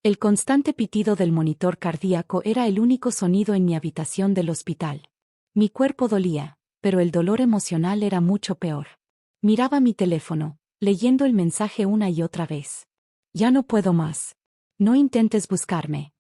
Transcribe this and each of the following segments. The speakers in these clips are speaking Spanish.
El constante pitido del monitor cardíaco era el único sonido en mi habitación del hospital. Mi cuerpo dolía, pero el dolor emocional era mucho peor. Miraba mi teléfono, leyendo el mensaje una y otra vez. Ya no puedo más. No intentes buscarme.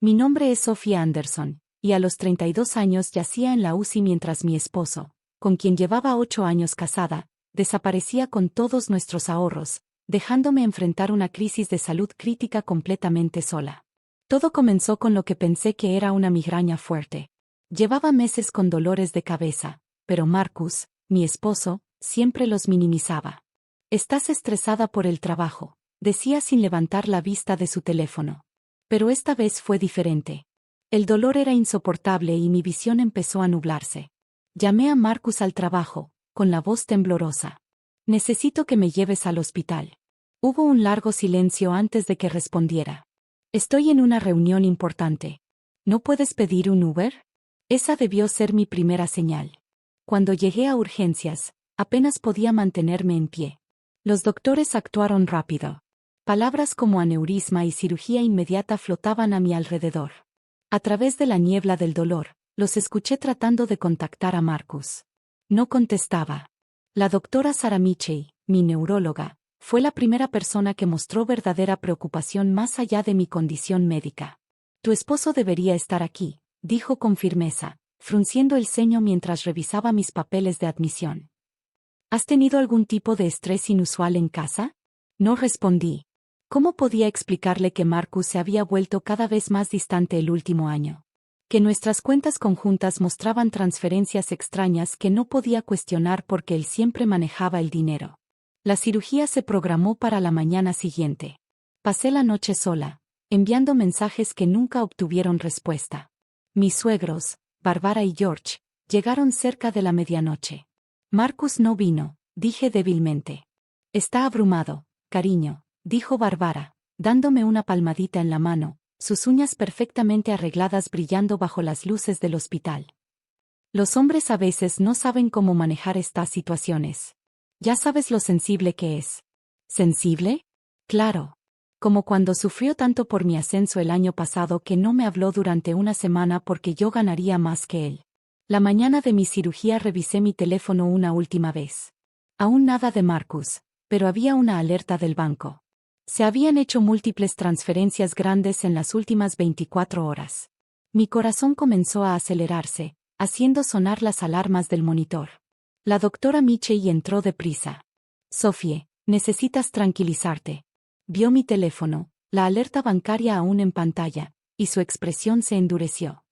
Mi nombre es Sophia Anderson, y a los 32 años yacía en la UCI mientras mi esposo, con quien llevaba 8 años casada, desaparecía con todos nuestros ahorros, dejándome enfrentar una crisis de salud crítica completamente sola. Todo comenzó con lo que pensé que era una migraña fuerte. Llevaba meses con dolores de cabeza, pero Marcus, mi esposo, siempre los minimizaba. «Estás estresada por el trabajo», decía sin levantar la vista de su teléfono. Pero esta vez fue diferente. El dolor era insoportable y mi visión empezó a nublarse. Llamé a Marcus al trabajo, con la voz temblorosa. «Necesito que me lleves al hospital». Hubo un largo silencio antes de que respondiera. «Estoy en una reunión importante. ¿No puedes pedir un Uber?». Esa debió ser mi primera señal. Cuando llegué a urgencias, apenas podía mantenerme en pie. Los doctores actuaron rápido. Palabras como aneurisma y cirugía inmediata flotaban a mi alrededor. A través de la niebla del dolor, los escuché tratando de contactar a Marcus. No contestaba. La doctora Sarah Michey, mi neuróloga, fue la primera persona que mostró verdadera preocupación más allá de mi condición médica. «Tu esposo debería estar aquí», dijo con firmeza, frunciendo el ceño mientras revisaba mis papeles de admisión. «¿Has tenido algún tipo de estrés inusual en casa?». No respondí. ¿Cómo podía explicarle que Marcus se había vuelto cada vez más distante el último año? Que nuestras cuentas conjuntas mostraban transferencias extrañas que no podía cuestionar porque él siempre manejaba el dinero. La cirugía se programó para la mañana siguiente. Pasé la noche sola, enviando mensajes que nunca obtuvieron respuesta. Mis suegros, Barbara y George, llegaron cerca de la medianoche. «Marcus no vino», dije débilmente. «Está abrumado, cariño», dijo Barbara, dándome una palmadita en la mano, sus uñas perfectamente arregladas brillando bajo las luces del hospital. «Los hombres a veces no saben cómo manejar estas situaciones. Ya sabes lo sensible que es». «¿Sensible?». «Claro. Como cuando sufrió tanto por mi ascenso el año pasado que no me habló durante una semana porque yo ganaría más que él. La mañana de mi cirugía revisé mi teléfono una última vez. Aún nada de Marcus, pero había una alerta del banco. Se habían hecho múltiples transferencias grandes en las últimas 24 horas. Mi corazón comenzó a acelerarse, haciendo sonar las alarmas del monitor. La doctora Michey entró deprisa. «Sophie, necesitas tranquilizarte». Vio mi teléfono, la alerta bancaria aún en pantalla, y su expresión se endureció.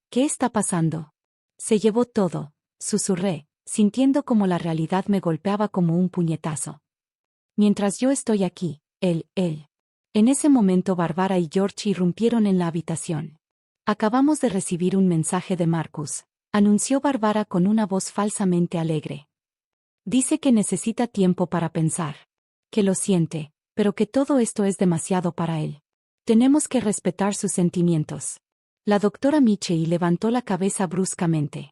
«¿Qué está pasando?». «Se llevó todo», susurré, sintiendo como la realidad me golpeaba como un puñetazo. «Mientras yo estoy aquí, él». En ese momento Barbara y George irrumpieron en la habitación. «Acabamos de recibir un mensaje de Marcus», anunció Barbara con una voz falsamente alegre. «Dice que necesita tiempo para pensar. Que lo siente, pero que todo esto es demasiado para él. Tenemos que respetar sus sentimientos». La doctora Michey levantó la cabeza bruscamente.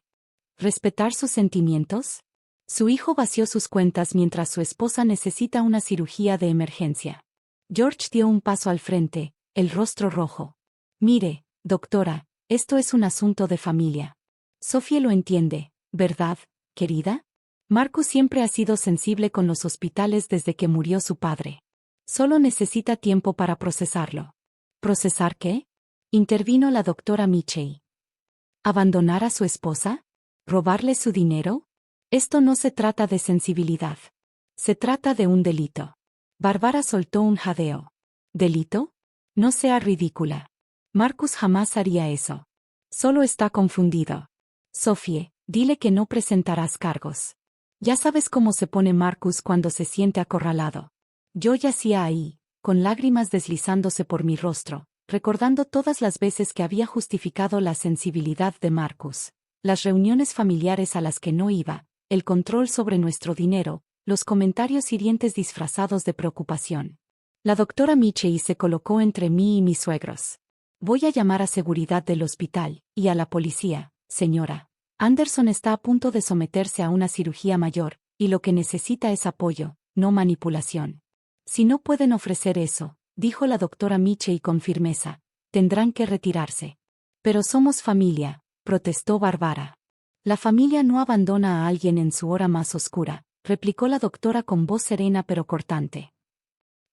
¿Respetar sus sentimientos? Su hijo vació sus cuentas mientras su esposa necesita una cirugía de emergencia. George dio un paso al frente, el rostro rojo. «Mire, doctora, esto es un asunto de familia. Sophie lo entiende, ¿verdad, querida? Marcus siempre ha sido sensible con los hospitales desde que murió su padre. Solo necesita tiempo para procesarlo». «¿Procesar qué?», intervino la doctora Michey. «¿Abandonar a su esposa? ¿Robarle su dinero? Esto no se trata de sensibilidad. Se trata de un delito». Barbara soltó un jadeo. «¿Delito? No sea ridícula. Marcus jamás haría eso. Solo está confundido. Sophie, dile que no presentarás cargos. Ya sabes cómo se pone Marcus cuando se siente acorralado». Yo yacía ahí, con lágrimas deslizándose por mi rostro, recordando todas las veces que había justificado la sensibilidad de Marcus, las reuniones familiares a las que no iba, el control sobre nuestro dinero, los comentarios hirientes disfrazados de preocupación. La doctora Michey se colocó entre mí y mis suegros. «Voy a llamar a seguridad del hospital, y a la policía, señora. Anderson está a punto de someterse a una cirugía mayor, y lo que necesita es apoyo, no manipulación. Si no pueden ofrecer eso», dijo la doctora Michey con firmeza. Tendrán que retirarse. Pero somos familia, protestó Bárbara. La familia no abandona a alguien en su hora más oscura, replicó la doctora con voz serena pero cortante.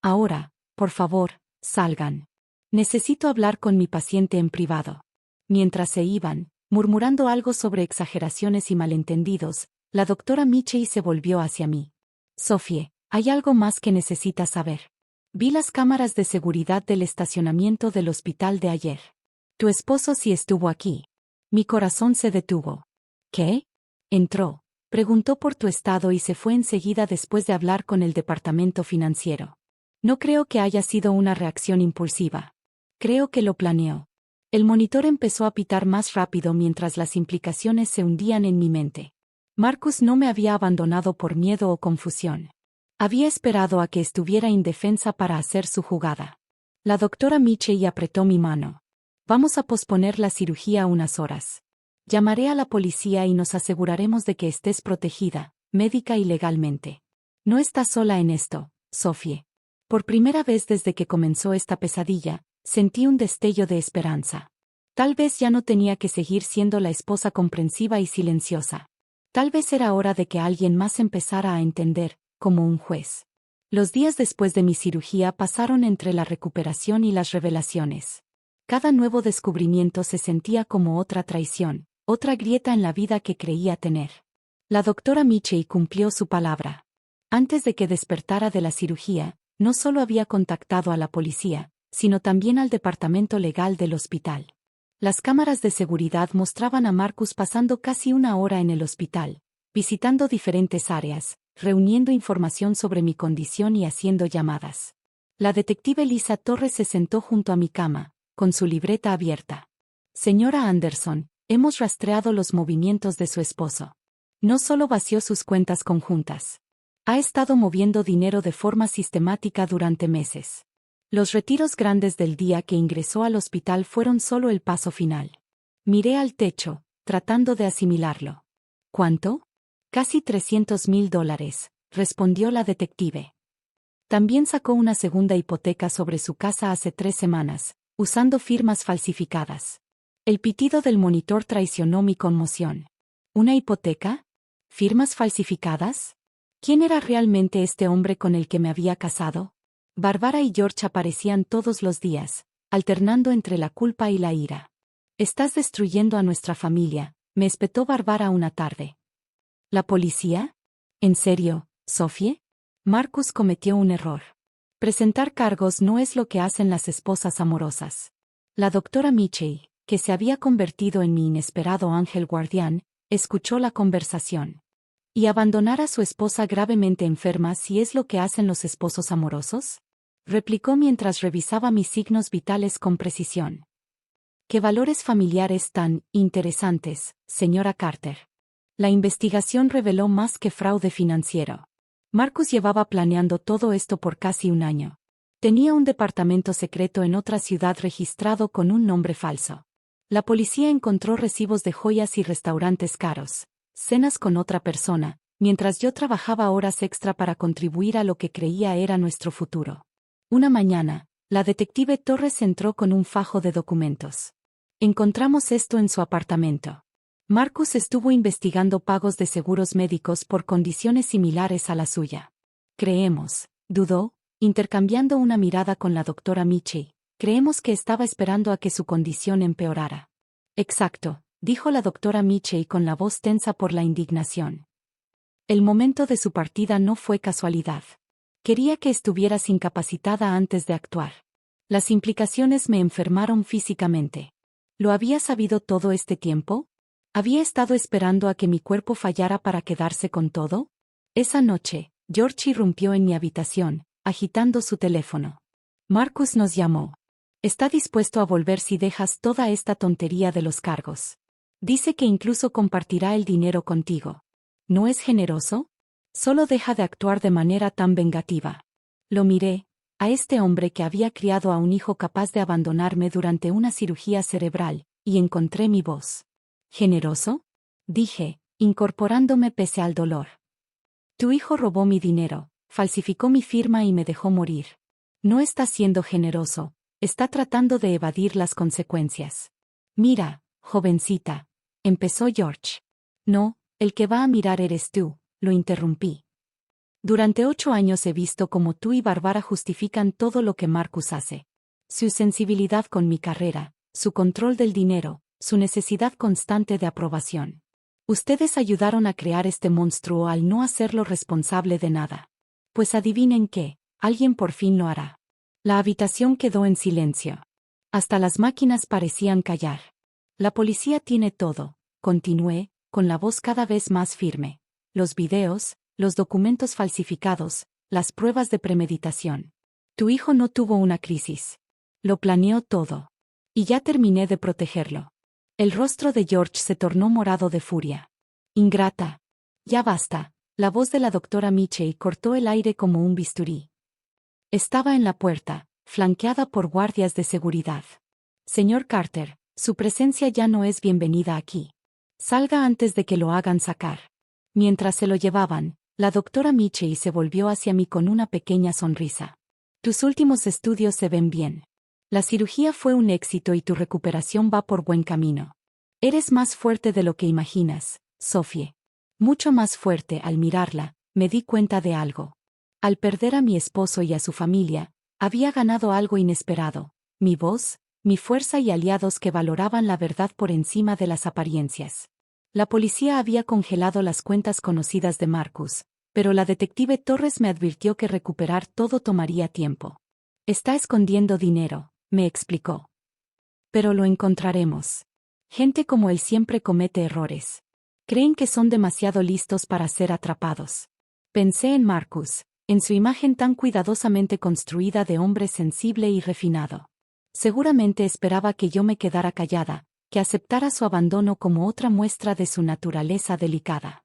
Ahora, por favor, salgan. Necesito hablar con mi paciente en privado. Mientras se iban, murmurando algo sobre exageraciones y malentendidos, la doctora Michey se volvió hacia mí. Sophie, hay algo más que necesitas saber. Vi las cámaras de seguridad del estacionamiento del hospital de ayer. Tu esposo sí estuvo aquí. Mi corazón se detuvo. ¿Qué? Entró, preguntó por tu estado y se fue enseguida después de hablar con el departamento financiero. No creo que haya sido una reacción impulsiva. Creo que lo planeó. El monitor empezó a pitar más rápido mientras las implicaciones se hundían en mi mente. Marcus no me había abandonado por miedo o confusión. Había esperado a que estuviera indefensa para hacer su jugada. La doctora Michey apretó mi mano. Vamos a posponer la cirugía unas horas. Llamaré a la policía y nos aseguraremos de que estés protegida, médica y legalmente. No estás sola en esto, Sophie. Por primera vez desde que comenzó esta pesadilla, sentí un destello de esperanza. Tal vez ya no tenía que seguir siendo la esposa comprensiva y silenciosa. Tal vez era hora de que alguien más empezara a entender, como un juez. Los días después de mi cirugía pasaron entre la recuperación y las revelaciones. Cada nuevo descubrimiento se sentía como otra traición, otra grieta en la vida que creía tener. La doctora Michey cumplió su palabra. Antes de que despertara de la cirugía, no solo había contactado a la policía, sino también al departamento legal del hospital. Las cámaras de seguridad mostraban a Marcus pasando casi una hora en el hospital, visitando diferentes áreas, reuniendo información sobre mi condición y haciendo llamadas. La detective Lisa Torres se sentó junto a mi cama, con su libreta abierta. Señora Anderson, hemos rastreado los movimientos de su esposo. No solo vació sus cuentas conjuntas. Ha estado moviendo dinero de forma sistemática durante meses. Los retiros grandes del día que ingresó al hospital fueron solo el paso final. Miré al techo, tratando de asimilarlo. ¿Cuánto? Casi $300,000, respondió la detective. También sacó una segunda hipoteca sobre su casa hace 3 semanas, usando firmas falsificadas. El pitido del monitor traicionó mi conmoción. ¿Una hipoteca? ¿Firmas falsificadas? ¿Quién era realmente este hombre con el que me había casado? Bárbara y George aparecían todos los días, alternando entre la culpa y la ira. Estás destruyendo a nuestra familia, me espetó Bárbara una tarde. ¿La policía? ¿En serio, Sophie? Marcus cometió un error. Presentar cargos no es lo que hacen las esposas amorosas. La doctora Michey, que se había convertido en mi inesperado ángel guardián, escuchó la conversación. ¿Y abandonar a su esposa gravemente enferma si es lo que hacen los esposos amorosos? Replicó mientras revisaba mis signos vitales con precisión. ¿Qué valores familiares tan interesantes, señora Carter? La investigación reveló más que fraude financiero. Marcus llevaba planeando todo esto por casi un año. Tenía un departamento secreto en otra ciudad registrado con un nombre falso. La policía encontró recibos de joyas y restaurantes caros, cenas con otra persona, mientras yo trabajaba horas extra para contribuir a lo que creía era nuestro futuro. Una mañana, la detective Torres entró con un fajo de documentos. Encontramos esto en su apartamento. Marcus estuvo investigando pagos de seguros médicos por condiciones similares a la suya. Creemos, dudó, intercambiando una mirada con la doctora Michey. Creemos que estaba esperando a que su condición empeorara. Exacto, dijo la doctora Michey con la voz tensa por la indignación. El momento de su partida no fue casualidad. Quería que estuvieras incapacitada antes de actuar. Las implicaciones me enfermaron físicamente. ¿Lo había sabido todo este tiempo? ¿Había estado esperando a que mi cuerpo fallara para quedarse con todo? Esa noche, George irrumpió en mi habitación, agitando su teléfono. Marcus nos llamó. Está dispuesto a volver si dejas toda esta tontería de los cargos. Dice que incluso compartirá el dinero contigo. ¿No es generoso? Solo deja de actuar de manera tan vengativa. Lo miré, a este hombre que había criado a un hijo capaz de abandonarme durante una cirugía cerebral, y encontré mi voz. ¿Generoso? Dije, incorporándome pese al dolor. Tu hijo robó mi dinero, falsificó mi firma y me dejó morir. No está siendo generoso, está tratando de evadir las consecuencias. Mira, jovencita, empezó George. No, el que va a mirar eres tú, lo interrumpí. Durante 8 años he visto cómo tú y Bárbara justifican todo lo que Marcus hace. Su sensibilidad con mi carrera, su control del dinero, su necesidad constante de aprobación. Ustedes ayudaron a crear este monstruo al no hacerlo responsable de nada. Pues adivinen qué, alguien por fin lo hará. La habitación quedó en silencio. Hasta las máquinas parecían callar. La policía tiene todo, continué, con la voz cada vez más firme. Los videos, los documentos falsificados, las pruebas de premeditación. Tu hijo no tuvo una crisis. Lo planeó todo. Y ya terminé de protegerlo. El rostro de George se tornó morado de furia. Ingrata. Ya basta. La voz de la doctora Mitchell cortó el aire como un bisturí. Estaba en la puerta, flanqueada por guardias de seguridad. Señor Carter, su presencia ya no es bienvenida aquí. Salga antes de que lo hagan sacar. Mientras se lo llevaban, la doctora Mitchell se volvió hacia mí con una pequeña sonrisa. Tus últimos estudios se ven bien. La cirugía fue un éxito y tu recuperación va por buen camino. Eres más fuerte de lo que imaginas, Sophie. Mucho más fuerte. Al mirarla, me di cuenta de algo. Al perder a mi esposo y a su familia, había ganado algo inesperado: mi voz, mi fuerza y aliados que valoraban la verdad por encima de las apariencias. La policía había congelado las cuentas conocidas de Marcus, pero la detective Torres me advirtió que recuperar todo tomaría tiempo. Está escondiendo dinero, me explicó. Pero lo encontraremos. Gente como él siempre comete errores. Creen que son demasiado listos para ser atrapados. Pensé en Marcus, en su imagen tan cuidadosamente construida de hombre sensible y refinado. Seguramente esperaba que yo me quedara callada, que aceptara su abandono como otra muestra de su naturaleza delicada.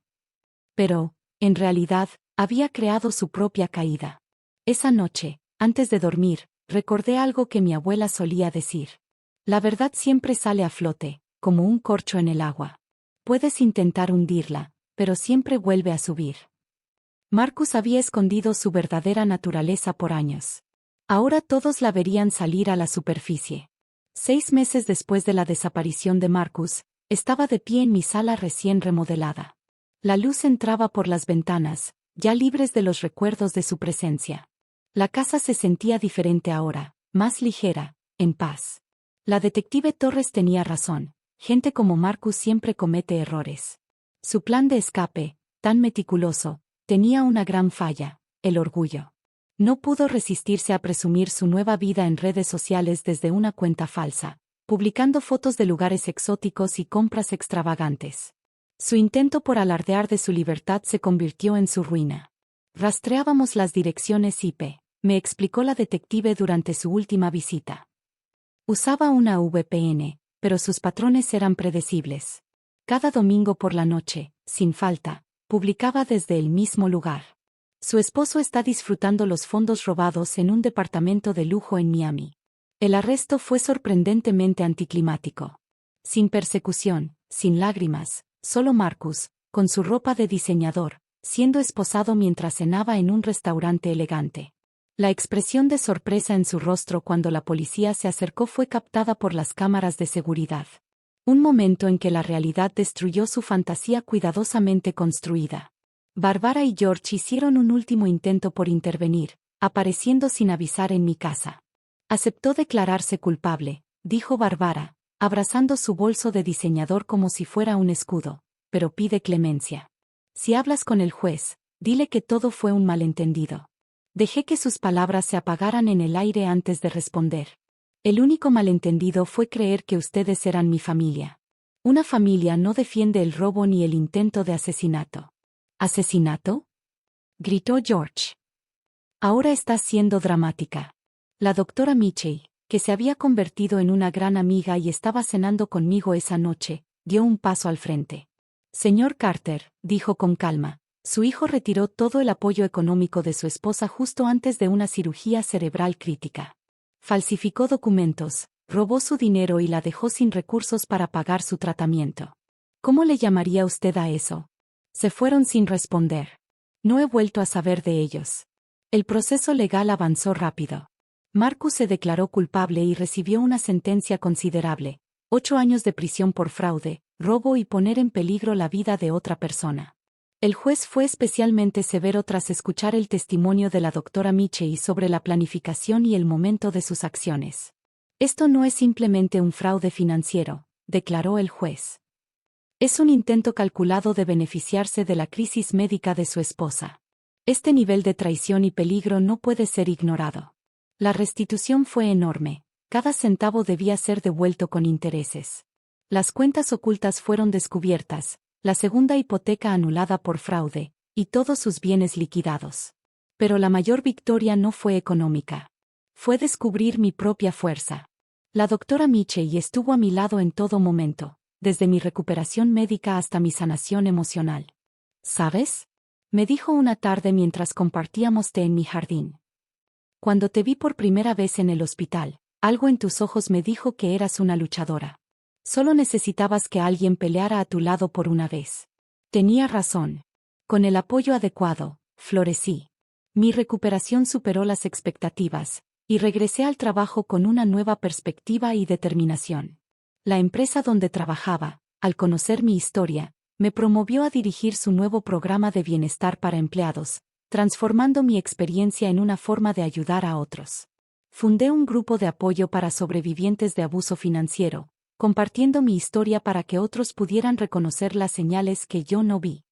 Pero, en realidad, había creado su propia caída. Esa noche, antes de dormir, recordé algo que mi abuela solía decir. La verdad siempre sale a flote, como un corcho en el agua. Puedes intentar hundirla, pero siempre vuelve a subir. Marcus había escondido su verdadera naturaleza por años. Ahora todos la verían salir a la superficie. 6 meses después de la desaparición de Marcus, estaba de pie en mi sala recién remodelada. La luz entraba por las ventanas, ya libres de los recuerdos de su presencia. La casa se sentía diferente ahora, más ligera, en paz. La detective Torres tenía razón, gente como Marcus siempre comete errores. Su plan de escape, tan meticuloso, tenía una gran falla: el orgullo. No pudo resistirse a presumir su nueva vida en redes sociales desde una cuenta falsa, publicando fotos de lugares exóticos y compras extravagantes. Su intento por alardear de su libertad se convirtió en su ruina. Rastreábamos las direcciones IP, me explicó la detective durante su última visita. Usaba una VPN, pero sus patrones eran predecibles. Cada domingo por la noche, sin falta, publicaba desde el mismo lugar. Su esposo está disfrutando los fondos robados en un departamento de lujo en Miami. El arresto fue sorprendentemente anticlimático. Sin persecución, sin lágrimas, solo Marcus, con su ropa de diseñador, siendo esposado mientras cenaba en un restaurante elegante. La expresión de sorpresa en su rostro cuando la policía se acercó fue captada por las cámaras de seguridad. Un momento en que la realidad destruyó su fantasía cuidadosamente construida. Bárbara y George hicieron un último intento por intervenir, apareciendo sin avisar en mi casa. Aceptó declararse culpable, dijo Bárbara, abrazando su bolso de diseñador como si fuera un escudo, pero pide clemencia. Si hablas con el juez, dile que todo fue un malentendido. Dejé que sus palabras se apagaran en el aire antes de responder. El único malentendido fue creer que ustedes eran mi familia. Una familia no defiende el robo ni el intento de asesinato. ¿Asesinato?, gritó George. Ahora estás siendo dramática. La doctora Mitchell, que se había convertido en una gran amiga y estaba cenando conmigo esa noche, dio un paso al frente. Señor Carter, dijo con calma, su hijo retiró todo el apoyo económico de su esposa justo antes de una cirugía cerebral crítica. Falsificó documentos, robó su dinero y la dejó sin recursos para pagar su tratamiento. ¿Cómo le llamaría usted a eso? Se fueron sin responder. No he vuelto a saber de ellos. El proceso legal avanzó rápido. Marcus se declaró culpable y recibió una sentencia considerable: 8 años de prisión por fraude, robo y poner en peligro la vida de otra persona. El juez fue especialmente severo tras escuchar el testimonio de la doctora Michei sobre la planificación y el momento de sus acciones. Esto no es simplemente un fraude financiero, declaró el juez. Es un intento calculado de beneficiarse de la crisis médica de su esposa. Este nivel de traición y peligro no puede ser ignorado. La restitución fue enorme. Cada centavo debía ser devuelto con intereses. Las cuentas ocultas fueron descubiertas, la segunda hipoteca anulada por fraude, y todos sus bienes liquidados. Pero la mayor victoria no fue económica. Fue descubrir mi propia fuerza. La doctora Michei estuvo a mi lado en todo momento, desde mi recuperación médica hasta mi sanación emocional. ¿Sabes?, me dijo una tarde mientras compartíamos té en mi jardín. Cuando te vi por primera vez en el hospital, algo en tus ojos me dijo que eras una luchadora. Solo necesitabas que alguien peleara a tu lado por una vez. Tenía razón. Con el apoyo adecuado, florecí. Mi recuperación superó las expectativas, y regresé al trabajo con una nueva perspectiva y determinación. La empresa donde trabajaba, al conocer mi historia, me promovió a dirigir su nuevo programa de bienestar para empleados, transformando mi experiencia en una forma de ayudar a otros. Fundé un grupo de apoyo para sobrevivientes de abuso financiero, compartiendo mi historia para que otros pudieran reconocer las señales que yo no vi.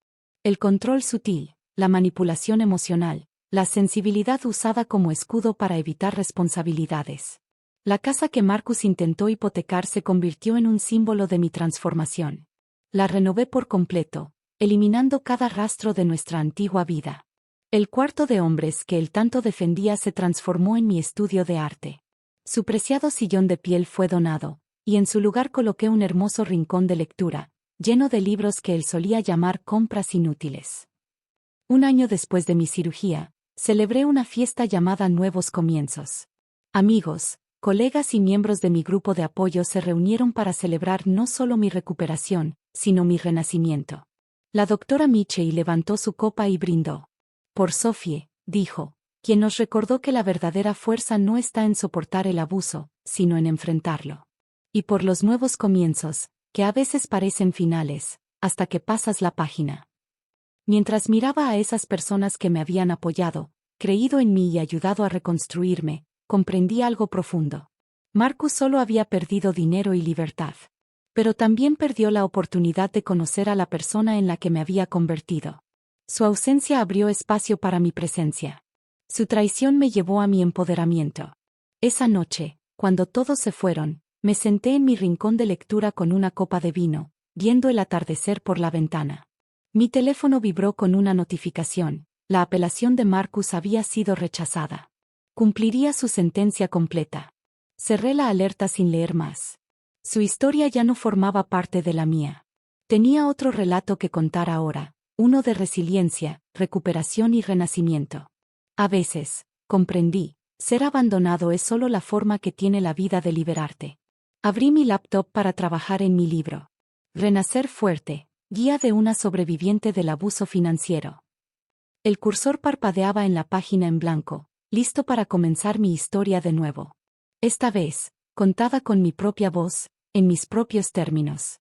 El control sutil, la manipulación emocional, la sensibilidad usada como escudo para evitar responsabilidades. La casa que Marcus intentó hipotecar se convirtió en un símbolo de mi transformación. La renové por completo, eliminando cada rastro de nuestra antigua vida. El cuarto de hombres que él tanto defendía se transformó en mi estudio de arte. Su preciado sillón de piel fue donado, y en su lugar coloqué un hermoso rincón de lectura, lleno de libros que él solía llamar compras inútiles. Un año después de mi cirugía, celebré una fiesta llamada Nuevos Comienzos. Amigos, colegas y miembros de mi grupo de apoyo se reunieron para celebrar no solo mi recuperación, sino mi renacimiento. La doctora Michei levantó su copa y brindó. Por Sophie, dijo, quien nos recordó que la verdadera fuerza no está en soportar el abuso, sino en enfrentarlo. Y por los nuevos comienzos, que a veces parecen finales, hasta que pasas la página. Mientras miraba a esas personas que me habían apoyado, creído en mí y ayudado a reconstruirme, comprendí algo profundo. Marcus solo había perdido dinero y libertad. Pero también perdió la oportunidad de conocer a la persona en la que me había convertido. Su ausencia abrió espacio para mi presencia. Su traición me llevó a mi empoderamiento. Esa noche, cuando todos se fueron, me senté en mi rincón de lectura con una copa de vino, viendo el atardecer por la ventana. Mi teléfono vibró con una notificación: la apelación de Marcus había sido rechazada. Cumpliría su sentencia completa. Cerré la alerta sin leer más. Su historia ya no formaba parte de la mía. Tenía otro relato que contar ahora, uno de resiliencia, recuperación y renacimiento. A veces, comprendí, ser abandonado es solo la forma que tiene la vida de liberarte. Abrí mi laptop para trabajar en mi libro. Renacer fuerte, guía de una sobreviviente del abuso financiero. El cursor parpadeaba en la página en blanco, listo para comenzar mi historia de nuevo. Esta vez, contada con mi propia voz, en mis propios términos.